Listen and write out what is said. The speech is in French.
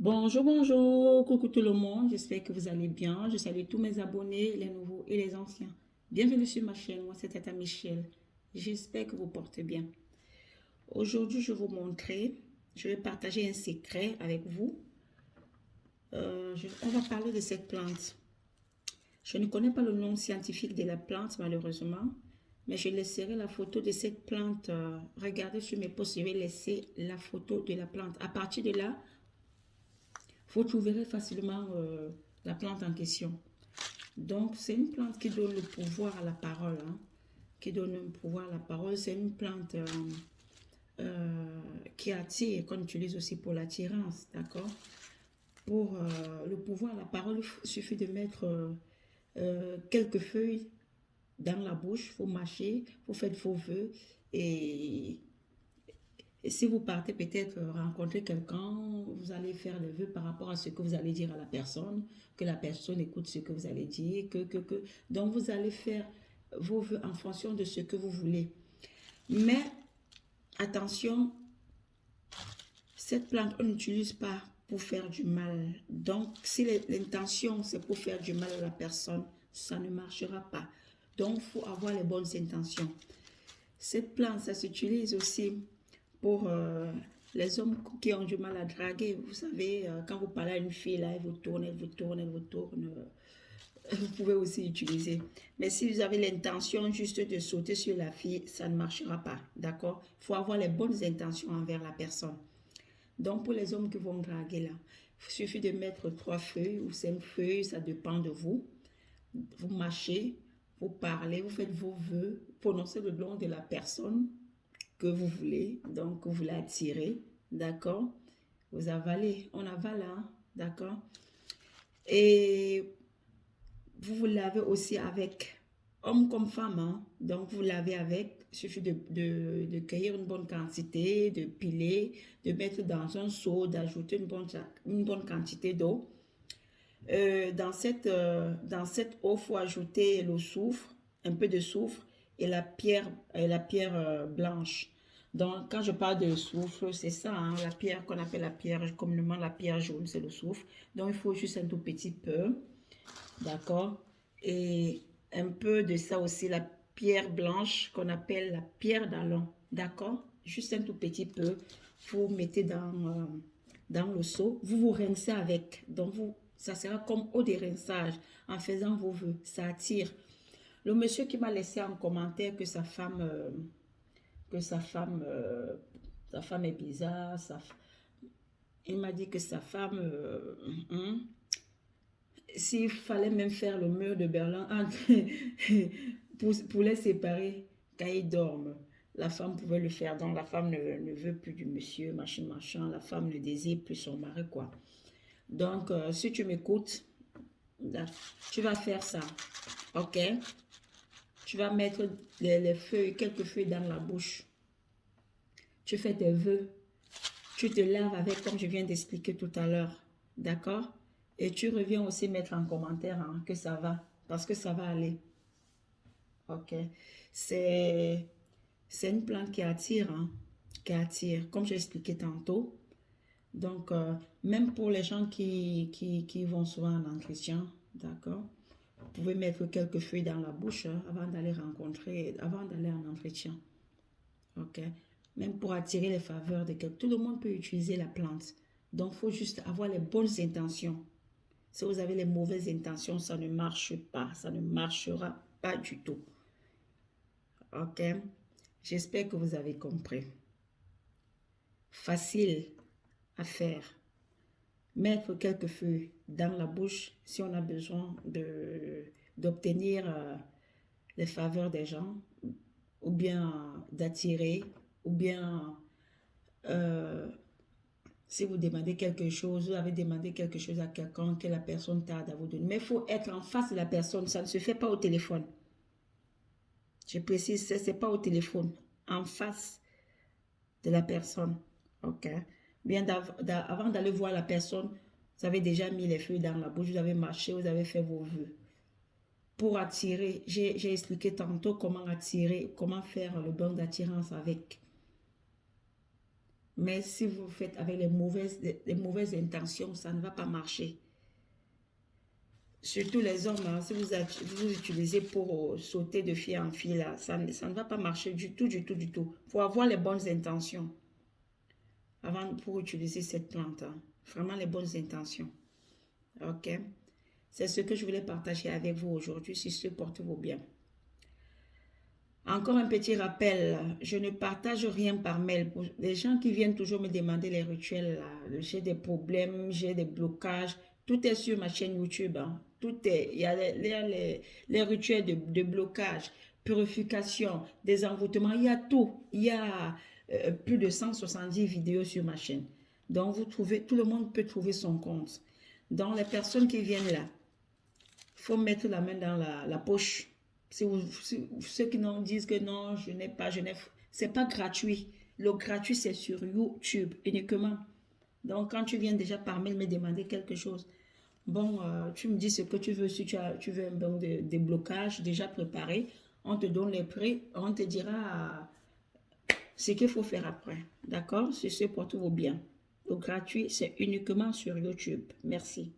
Bonjour, bonjour, coucou tout le monde, j'espère que vous allez bien. Je salue tous mes abonnés, les nouveaux et les anciens. Bienvenue sur ma chaîne, moi c'est Tata Michel. J'espère que vous portez bien. Aujourd'hui, je vais vous montrer, je vais partager un secret avec vous. On va parler de cette plante. Je ne connais pas le nom scientifique de la plante malheureusement, mais je laisserai la photo de cette plante. Regardez sur mes posts, je vais laisser la photo de la plante. À partir de là, vous trouverez facilement la plante en question. Donc, c'est une plante qui donne le pouvoir à la parole. Hein, qui donne le pouvoir à la parole. C'est une plante qui attire, qu'on utilise aussi pour l'attirance. D'accord. Pour le pouvoir à la parole, il suffit de mettre quelques feuilles dans la bouche. Vous mâchez, vous faites vos vœux. Et, et si vous partez peut-être rencontrer quelqu'un, vous allez faire des vœux par rapport à ce que vous allez dire à la personne écoute ce que vous allez dire, que. Donc vous allez faire vos vœux en fonction de ce que vous voulez. Mais attention, cette plante, on n'utilise pas pour faire du mal. Donc si l'intention c'est pour faire du mal à la personne, ça ne marchera pas. Donc il faut avoir les bonnes intentions. Cette plante, ça s'utilise aussi pour les hommes qui ont du mal à draguer. Vous savez, quand vous parlez à une fille, là, elle vous tourne, elle vous tourne, elle vous tourne. Vous pouvez aussi utiliser. Mais si vous avez l'intention juste de sauter sur la fille, ça ne marchera pas. D'accord? Il faut avoir les bonnes intentions envers la personne. Donc, pour les hommes qui vont draguer là, il suffit de mettre 3 feuilles ou 5 feuilles, ça dépend de vous. Vous mâchez, vous parlez, vous faites vos vœux, prononcez le nom de la personne que vous voulez, donc vous l'attirez, d'accord? Vous avalez, on avale, hein, d'accord? Et vous lavez aussi avec, homme comme femme, hein, donc vous lavez avec, il suffit de cueillir une bonne quantité, de piler, de mettre dans un seau, d'ajouter une bonne quantité d'eau. Dans cette eau, il faut ajouter le soufre, un peu de soufre et la pierre blanche. Donc, quand je parle de soufre, c'est ça, hein, la pierre qu'on appelle la pierre, communément la pierre jaune, c'est le soufre. Donc, il faut juste un tout petit peu, d'accord? Et un peu de ça aussi, la pierre blanche qu'on appelle la pierre d'Alon, d'accord? Juste un tout petit peu, vous mettez dans le seau, vous vous rincez avec. Donc, ça sera comme eau de rinçage en faisant vos vœux. Ça attire. Le monsieur qui m'a laissé en commentaire que sa femme est bizarre, il m'a dit que sa femme, s'il fallait même faire le mur de Berlin pour les séparer quand ils dorment, la femme pouvait le faire. Donc la femme ne veut plus du monsieur, machin, machin. La femme ne désire plus son mari, quoi. Donc, si tu m'écoutes, tu vas faire ça, ok? Tu vas mettre les feuilles, quelques feuilles dans la bouche. Tu fais tes vœux. Tu te laves avec, comme je viens d'expliquer tout à l'heure, d'accord? Et tu reviens aussi mettre en commentaire hein, que ça va, parce que ça va aller, ok? C'est, c'est une plante qui attire, hein, qui attire, comme j'ai expliqué tantôt. Donc, même pour les gens qui vont souvent en entretien, d'accord? Vous pouvez mettre quelques feuilles dans la bouche hein, avant d'aller en entretien. Ok? Même pour attirer les faveurs de quelqu'un. Tout le monde peut utiliser la plante. Donc, il faut juste avoir les bonnes intentions. Si vous avez les mauvaises intentions, ça ne marche pas. Ça ne marchera pas du tout. Ok? J'espère que vous avez compris. Facile à faire. Mettre quelques feuilles dans la bouche si on a besoin d'obtenir les faveurs des gens, ou bien d'attirer, ou bien euh, si vous demandez quelque chose, vous avez demandé quelque chose à quelqu'un que la personne tarde à vous donner. Mais il faut être en face de la personne, ça ne se fait pas au téléphone. Je précise, ce n'est pas au téléphone, en face de la personne. Ok? Bien avant d'aller voir la personne, vous avez déjà mis les feuilles dans la bouche, vous avez marché, vous avez fait vos vœux. Pour attirer, j'ai expliqué tantôt comment attirer, comment faire le don d'attirance avec. Mais si vous faites avec les mauvaises intentions, ça ne va pas marcher. Surtout les hommes, hein, si vous utilisez pour sauter de fille en fille, là, ça ne va pas marcher du tout, du tout, du tout. Il faut avoir les bonnes intentions avant pour utiliser cette plante, hein. Vraiment les bonnes intentions. OK? C'est ce que je voulais partager avec vous aujourd'hui. Si ce portez-vous bien. Encore un petit rappel, je ne partage rien par mail. Pour les gens qui viennent toujours me demander les rituels, j'ai des problèmes, j'ai des blocages, tout est sur ma chaîne YouTube, hein. Tout est, il y a les rituels de blocage, purification, désenvoûtement, il y a tout. Il y a plus de 170 vidéos sur ma chaîne. Donc, vous trouvez, tout le monde peut trouver son compte. Donc, les personnes qui viennent là, il faut mettre la main dans la poche. Ceux qui nous disent que non, je n'ai pas, c'est pas gratuit. Le gratuit, c'est sur YouTube uniquement. Donc, quand tu viens déjà par mail me demander quelque chose, bon, tu me dis ce que tu veux. Si tu veux un bon déblocage déjà préparé, on te donne les prix, on te dira ce qu'il faut faire après. D'accord? C'est ce pour tout vos biens. Le gratuit, c'est uniquement sur YouTube. Merci.